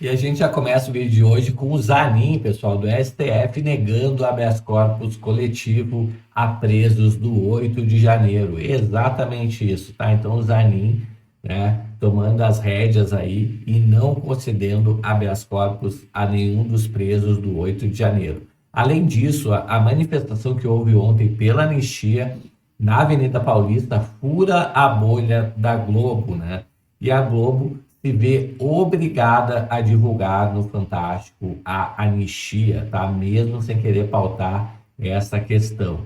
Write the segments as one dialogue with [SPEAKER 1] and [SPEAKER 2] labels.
[SPEAKER 1] E a gente já começa o vídeo de hoje com o Zanin, pessoal, do STF, negando habeas corpus coletivo a presos do 8 de janeiro. Exatamente isso, tá? Então o Zanin, né, tomando as rédeas aí e não concedendo habeas corpus a nenhum dos presos do 8 de janeiro. Além disso, a manifestação que houve ontem pela anistia na Avenida Paulista fura a bolha da Globo, né? E a Globo se vê obrigada a divulgar no Fantástico a anistia, tá? Mesmo sem querer pautar essa questão.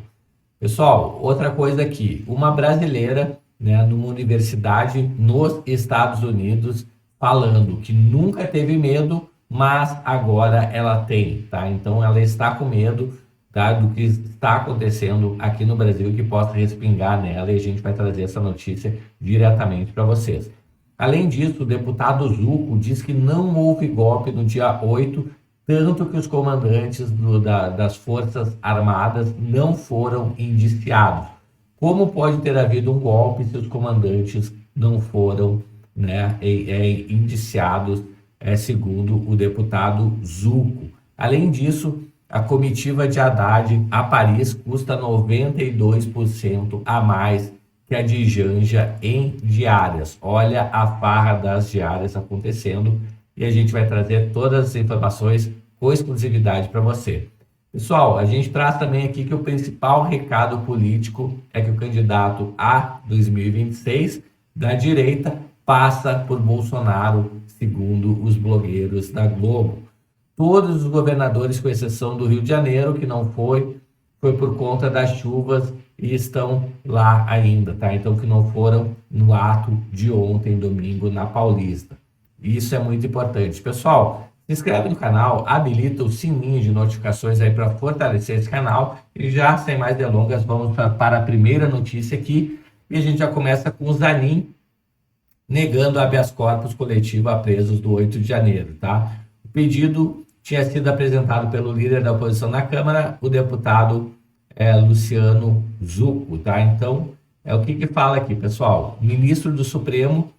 [SPEAKER 1] Pessoal, outra coisa aqui, uma brasileira, né, numa universidade nos Estados Unidos, falando que nunca teve medo, mas agora ela tem, tá? Então ela está com medo, tá, do que está acontecendo aqui no Brasil, que possa respingar nela, e a gente vai trazer essa notícia diretamente para vocês. Além disso, o deputado Zucco diz que não houve golpe no dia 8, tanto que os comandantes das Forças Armadas não foram indiciados. Como pode ter havido um golpe se os comandantes não foram, né, indiciados, segundo o deputado Zucco? Além disso, a comitiva de Haddad a Paris custa 92% a mais que a de Janja em diárias. Olha a farra das diárias acontecendo e a gente vai trazer todas as informações com exclusividade para você. Pessoal, a gente traz também aqui que o principal recado político é que o candidato a 2026 da direita passa por Bolsonaro, segundo os blogueiros da Globo. Todos os governadores, com exceção do Rio de Janeiro, que não foi por conta das chuvas e estão lá ainda, tá? Então, que não foram no ato de ontem, domingo, na Paulista. Isso é muito importante. Pessoal, se inscreve no canal, habilita o sininho de notificações aí para fortalecer esse canal. E já, sem mais delongas, vamos para a primeira notícia aqui. E a gente já começa com o Zanin negando habeas corpus coletivo a presos do 8 de janeiro, tá? O pedido tinha sido apresentado pelo líder da oposição na Câmara, o deputado Luciano Zucco, tá? Então, o que fala aqui, pessoal? O ministro do Supremo,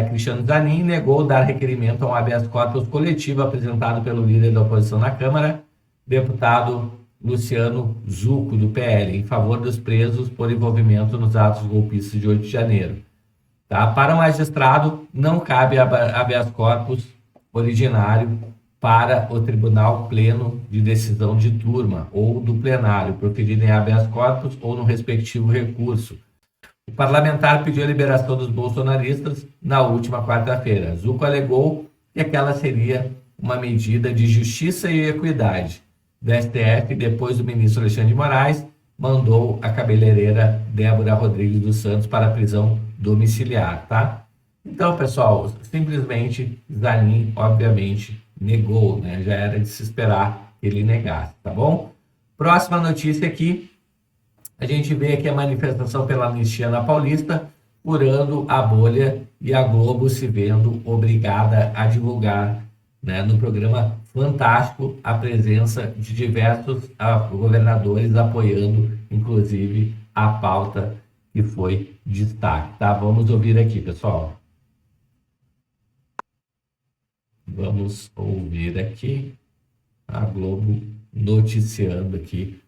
[SPEAKER 1] Cristiano Zanin, negou dar requerimento a um habeas corpus coletivo apresentado pelo líder da oposição na Câmara, deputado Luciano Zucco, do PL, em favor dos presos por envolvimento nos atos golpistas de 8 de janeiro. Tá? Para o magistrado, não cabe habeas corpus originário para o Tribunal Pleno de Decisão de Turma ou do plenário, proferido em habeas corpus ou no respectivo recurso. O parlamentar pediu a liberação dos bolsonaristas na última quarta-feira. Zucco alegou que aquela seria uma medida de justiça e equidade do STF, depois o ministro Alexandre de Moraes mandou a cabeleireira Débora Rodrigues dos Santos para a prisão domiciliar, tá? Então, pessoal, simplesmente Zanin, obviamente, negou, né? Já era de se esperar que ele negasse, tá bom? Próxima notícia aqui, a gente vê aqui a manifestação pela anistia na Paulista, furando a bolha e a Globo se vendo obrigada a divulgar, né, no programa Fantástico, a presença de diversos governadores apoiando, inclusive, a pauta que foi destaque, tá? Vamos ouvir aqui, pessoal. Vamos ouvir aqui a Globo noticiando aqui.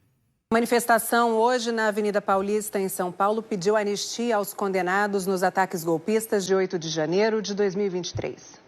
[SPEAKER 2] Manifestação hoje na Avenida Paulista, em São Paulo, pediu anistia aos condenados nos ataques golpistas de 8 de janeiro de 2023.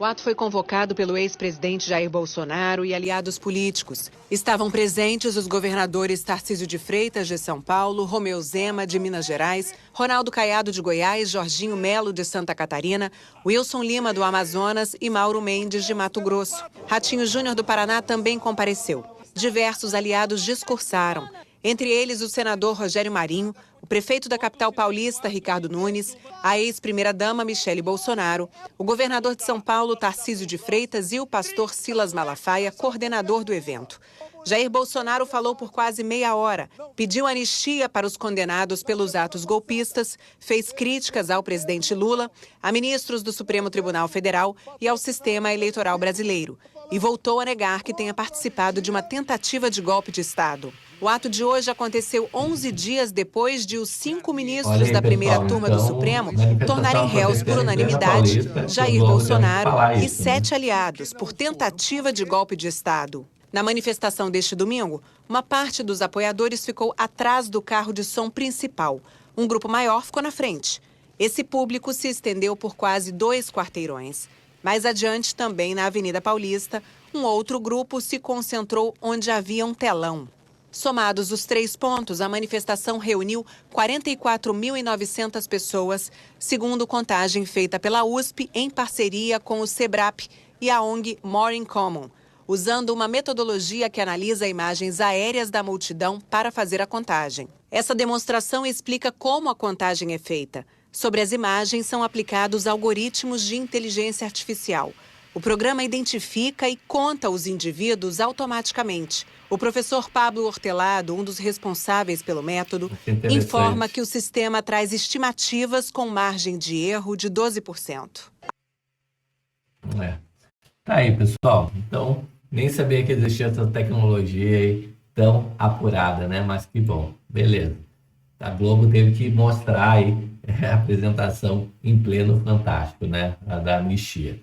[SPEAKER 2] O ato foi convocado pelo ex-presidente Jair Bolsonaro e aliados políticos. Estavam presentes os governadores Tarcísio de Freitas, de São Paulo, Romeu Zema, de Minas Gerais, Ronaldo Caiado, de Goiás, Jorginho Melo, de Santa Catarina, Wilson Lima, do Amazonas e Mauro Mendes, de Mato Grosso. Ratinho Júnior, do Paraná, também compareceu. Diversos aliados discursaram, entre eles o senador Rogério Marinho, o prefeito da capital paulista, Ricardo Nunes, a ex-primeira-dama Michele Bolsonaro, o governador de São Paulo, Tarcísio de Freitas, e o pastor Silas Malafaia, coordenador do evento. Jair Bolsonaro falou por quase meia hora, pediu anistia para os condenados pelos atos golpistas, fez críticas ao presidente Lula, a ministros do Supremo Tribunal Federal e ao sistema eleitoral brasileiro, e voltou a negar que tenha participado de uma tentativa de golpe de Estado. O ato de hoje aconteceu 11 dias depois de os 5 ministros
[SPEAKER 1] Olha aí,
[SPEAKER 2] da primeira
[SPEAKER 1] pessoal,
[SPEAKER 2] turma do
[SPEAKER 1] então,
[SPEAKER 2] Supremo
[SPEAKER 1] manifestação
[SPEAKER 2] tornarem réus por
[SPEAKER 1] acontecendo em plena
[SPEAKER 2] unanimidade
[SPEAKER 1] Paulista,
[SPEAKER 2] Jair
[SPEAKER 1] o Globo temos que
[SPEAKER 2] Bolsonaro
[SPEAKER 1] falar
[SPEAKER 2] e
[SPEAKER 1] isso, né?
[SPEAKER 2] 7 aliados por tentativa de golpe de Estado. Na manifestação deste domingo, uma parte dos apoiadores ficou atrás do carro de som principal. Um grupo maior ficou na frente. Esse público se estendeu por quase 2 quarteirões. Mais adiante, também na Avenida Paulista, um outro grupo se concentrou onde havia um telão. Somados os 3 pontos, a manifestação reuniu 44.900 pessoas, segundo contagem feita pela USP em parceria com o SEBRAP e a ONG More in Common, usando uma metodologia que analisa imagens aéreas da multidão para fazer a contagem. Essa demonstração explica como a contagem é feita. Sobre as imagens são aplicados algoritmos de inteligência artificial. O programa identifica e conta os indivíduos automaticamente. O professor Pablo Hortelado, um dos responsáveis pelo método, informa que o sistema traz estimativas com margem de erro de 12%.
[SPEAKER 1] Tá aí, pessoal. Então, nem sabia que existia essa tecnologia aí tão apurada, né? Mas que bom. Beleza. A Globo teve que mostrar aí a apresentação em pleno Fantástico, né? A da anistia.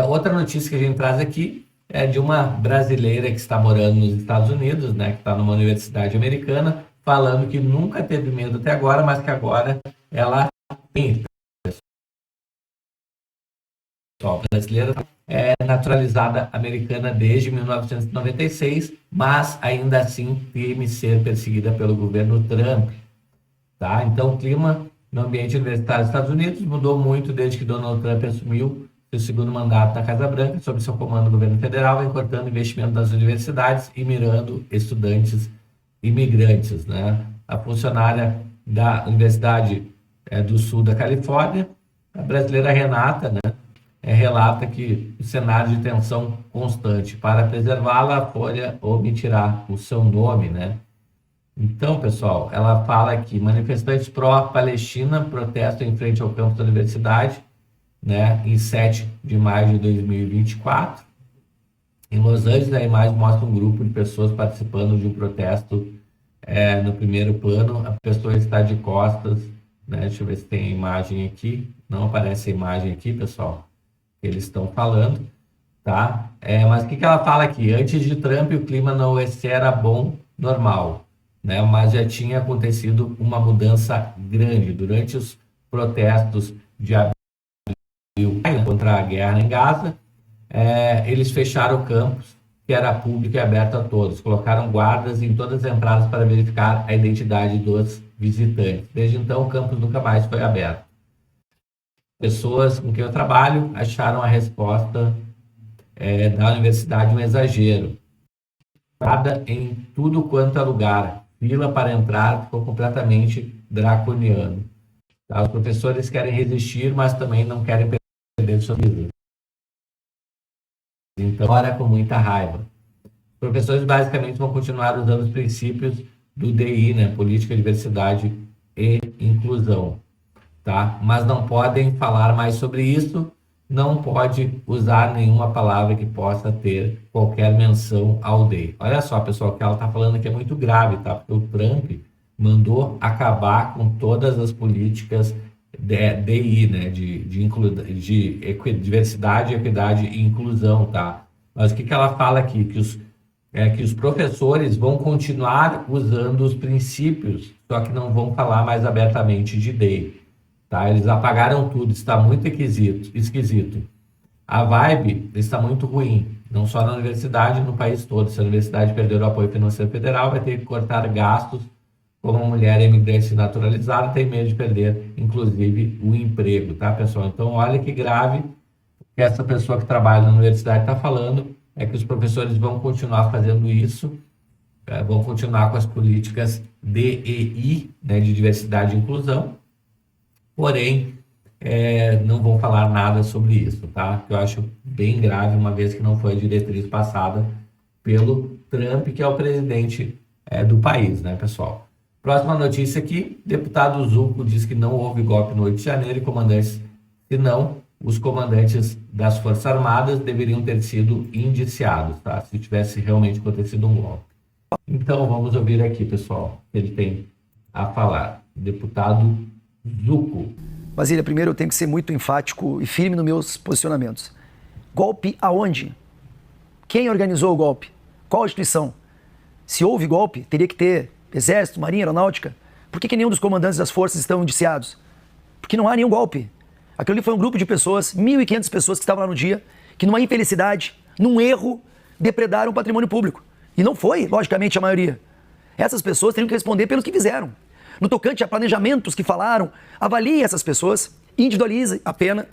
[SPEAKER 1] Outra notícia que a gente traz aqui é de uma brasileira que está morando nos Estados Unidos, né? Que está numa universidade americana, falando que nunca teve medo até agora, mas que agora ela tem. Pessoal, brasileira é naturalizada americana desde 1996, mas ainda assim teme ser perseguida pelo governo Trump. Tá? Então, o clima no ambiente universitário dos Estados Unidos mudou muito desde que Donald Trump assumiu seu segundo mandato na Casa Branca. Sob seu comando, o governo federal vem cortando investimento das universidades e mirando estudantes imigrantes. Né? A funcionária da Universidade do Sul da Califórnia, a brasileira Renata, né? Relata que o cenário de tensão constante. Para preservá-la, a Folha omitirá o seu nome, né? Então, pessoal, ela fala que manifestantes pró-Palestina protestam em frente ao campus da universidade, né, em 7 de maio de 2024. Em Los Angeles, a imagem mostra um grupo de pessoas participando de um protesto no primeiro plano. A pessoa está de costas, né? Deixa eu ver se tem a imagem aqui. Não aparece a imagem aqui, pessoal. Eles estão falando, tá? Mas o que ela fala aqui? Antes de Trump, o clima na USC era bom, normal, né? Mas já tinha acontecido uma mudança grande. Durante os protestos de abril contra a guerra em Gaza, eles fecharam o campus, que era público e aberto a todos. Colocaram guardas em todas as entradas para verificar a identidade dos visitantes. Desde então, o campus nunca mais foi aberto. Pessoas com quem eu trabalho acharam a resposta da universidade um exagero. Nada em tudo quanto é lugar. Fila para entrar ficou completamente draconiano. Tá? Os professores querem resistir, mas também não querem perder sua vida. Então, ora com muita raiva. Os professores basicamente vão continuar usando os princípios do DI, né? Política, Diversidade e Inclusão. Tá? Mas não podem falar mais sobre isso, não pode usar nenhuma palavra que possa ter qualquer menção ao DEI. Olha só, pessoal, o que ela está falando aqui é muito grave, tá? Porque o Trump mandou acabar com todas as políticas DI, né? De diversidade, equidade e inclusão, tá? Mas o que ela fala aqui? Que os professores vão continuar usando os princípios, só que não vão falar mais abertamente de DEI. Tá? Eles apagaram tudo, está muito esquisito. A vibe está muito ruim, não só na universidade, no país todo. Se a universidade perder o apoio financeiro federal, vai ter que cortar gastos. Como uma mulher imigrante naturalizada, tem medo de perder, inclusive, o emprego, tá, pessoal? Então, olha que grave que essa pessoa que trabalha na universidade está falando, é que os professores vão continuar fazendo isso, vão continuar com as políticas DEI, né, de diversidade e inclusão, porém, não vão falar nada sobre isso, tá? Eu acho bem grave, uma vez que não foi a diretriz passada pelo Trump, que é o presidente do país, né, pessoal? Próxima notícia aqui, deputado Zucco diz que não houve golpe no 8 de janeiro e comandantes, senão os comandantes das Forças Armadas deveriam ter sido indiciados, tá? Se tivesse realmente acontecido um golpe. Então vamos ouvir aqui, pessoal, o que ele tem a falar. Deputado Zucco.
[SPEAKER 3] Basília, primeiro eu tenho que ser muito enfático e firme nos meus posicionamentos. Golpe aonde? Quem organizou o golpe? Qual instituição? Se houve golpe, teria que ter Exército, Marinha, Aeronáutica. Por que nenhum dos comandantes das forças estão indiciados? Porque não há nenhum golpe. Aquilo ali foi um grupo de pessoas, 1.500 pessoas que estavam lá no dia, que numa infelicidade, num erro, depredaram o patrimônio público. E não foi, logicamente, a maioria. Essas pessoas teriam que responder pelos que fizeram. No tocante a planejamentos que falaram, avalie essas pessoas, individualize a pena,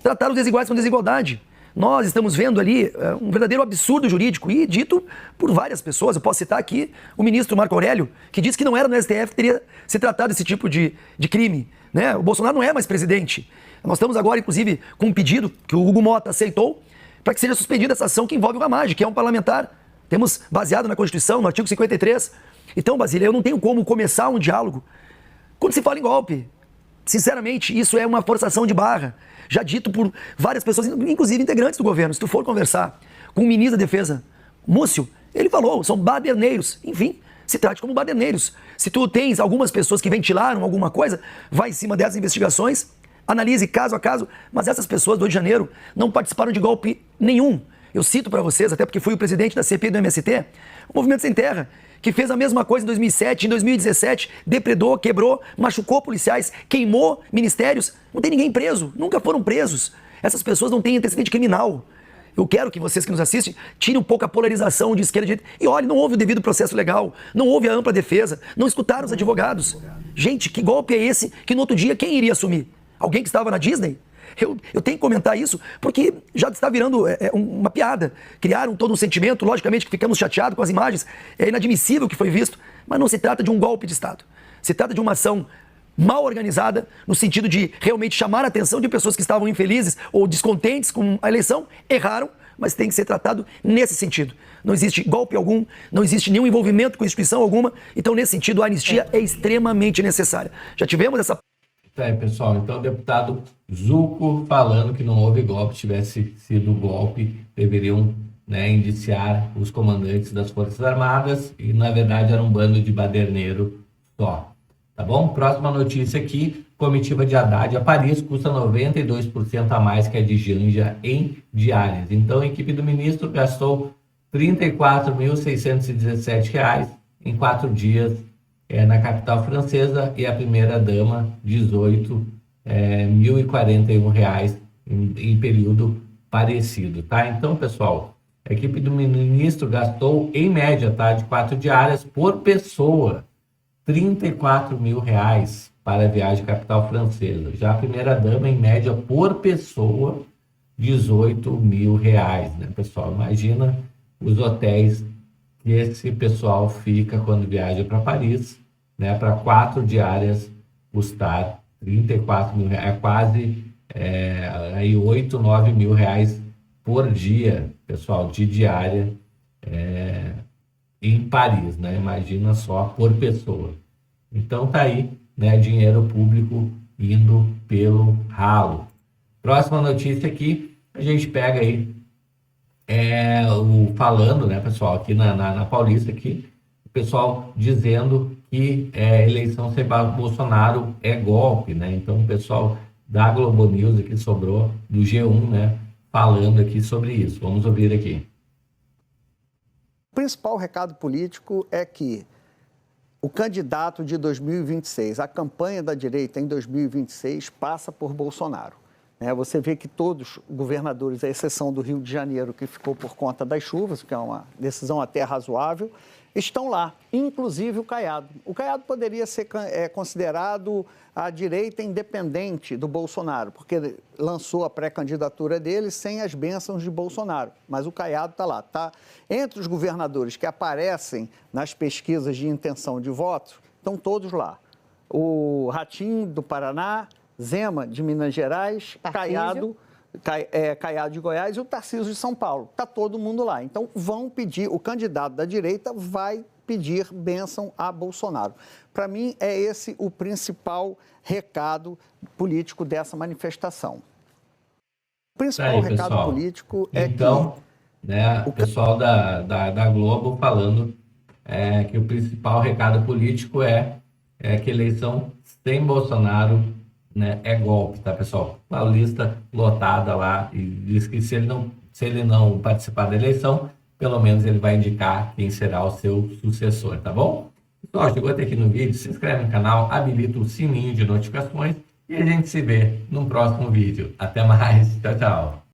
[SPEAKER 3] tratar os desiguais com desigualdade. Nós estamos vendo ali um verdadeiro absurdo jurídico e dito por várias pessoas. Eu posso citar aqui o ministro Marco Aurélio, que disse que não era no STF, teria se tratado desse tipo de crime. Né? O Bolsonaro não é mais presidente. Nós estamos agora, inclusive, com um pedido que o Hugo Mota aceitou para que seja suspendida essa ação que envolve o Ramagem, que é um parlamentar. Temos baseado na Constituição, no artigo 53. Então, Basília, eu não tenho como começar um diálogo quando se fala em golpe. Sinceramente, isso é uma forçação de barra, já dito por várias pessoas, inclusive integrantes do governo. Se tu for conversar com o ministro da Defesa, Múcio, ele falou, são baderneiros. Enfim, se trate como baderneiros. Se tu tens algumas pessoas que ventilaram alguma coisa, vai em cima dessas investigações, analise caso a caso, mas essas pessoas do Rio de Janeiro não participaram de golpe nenhum. Eu cito para vocês, até porque fui o presidente da CPI do MST, o Movimento Sem Terra, que fez a mesma coisa em 2007, em 2017, depredou, quebrou, machucou policiais, queimou ministérios. Não tem ninguém preso, nunca foram presos. Essas pessoas não têm antecedente criminal. Eu quero que vocês que nos assistem tirem um pouco a polarização de esquerda e direita. E olha, não houve o devido processo legal, não houve a ampla defesa, não escutaram os advogados. Gente, que golpe é esse que no outro dia quem iria assumir? Alguém que estava na Disney? Eu tenho que comentar isso porque já está virando uma piada. Criaram todo um sentimento, logicamente que ficamos chateados com as imagens. É inadmissível o que foi visto, mas não se trata de um golpe de Estado. Se trata de uma ação mal organizada, no sentido de realmente chamar a atenção de pessoas que estavam infelizes ou descontentes com a eleição, erraram, mas tem que ser tratado nesse sentido. Não existe golpe algum, não existe nenhum envolvimento com instituição alguma, então nesse sentido a anistia é extremamente necessária. Já tivemos essa...
[SPEAKER 1] Pessoal, então o deputado Zucco falando que não houve golpe, tivesse sido golpe, deveriam, né, indiciar os comandantes das Forças Armadas e na verdade era um bando de baderneiro só, tá bom? Próxima notícia aqui, comitiva de Haddad a Paris custa 92% a mais que a de Janja em diárias. Então a equipe do ministro gastou R$ 34.617 em 4 dias na capital francesa e a primeira-dama R$ 18.041 em período parecido, tá? Então, pessoal, a equipe do ministro gastou, em média, tá, de 4 diárias por pessoa, R$ 34.000 para a viagem à capital francesa. Já a primeira-dama, em média, por pessoa, R$ 18.000, né, pessoal? Imagina os hotéis que esse pessoal fica quando viaja para Paris, né, para 4 diárias custar R$ 34.000, é quase aí 8, 9 mil reais por dia, pessoal, de diária em Paris, né? Imagina só por pessoa. Então tá aí, né, dinheiro público indo pelo ralo. Próxima notícia aqui, a gente pega aí falando, né, pessoal, aqui na Paulista, aqui, o pessoal dizendo que eleição sem Bolsonaro é golpe, né? Então o pessoal da Globo News aqui sobrou, do G1, né, falando aqui sobre isso. Vamos ouvir aqui.
[SPEAKER 4] O principal recado político é que o candidato de 2026, a campanha da direita em 2026 passa por Bolsonaro. Você vê que todos os governadores, à exceção do Rio de Janeiro, que ficou por conta das chuvas, que é uma decisão até razoável, estão lá, inclusive o Caiado. O Caiado poderia ser considerado a direita independente do Bolsonaro, porque lançou a pré-candidatura dele sem as bênçãos de Bolsonaro. Mas o Caiado está lá. Tá? Entre os governadores que aparecem nas pesquisas de intenção de voto, estão todos lá. O Ratinho, do Paraná, Zema, de Minas Gerais, Caiado de Goiás e o Tarcísio de São Paulo. Está todo mundo lá. Então, vão pedir, o candidato da direita vai pedir bênção a Bolsonaro. Para mim, é esse o principal recado político dessa manifestação. O principal recado político é
[SPEAKER 1] então, né, o pessoal da Globo falando que o principal recado político é que eleição sem Bolsonaro, né, é golpe, tá, pessoal? Paulista lotada lá e diz que se ele não participar da eleição, pelo menos ele vai indicar quem será o seu sucessor, tá bom? Pessoal, chegou até aqui no vídeo, se inscreve no canal, habilita o sininho de notificações e a gente se vê no próximo vídeo. Até mais, tchau, tchau!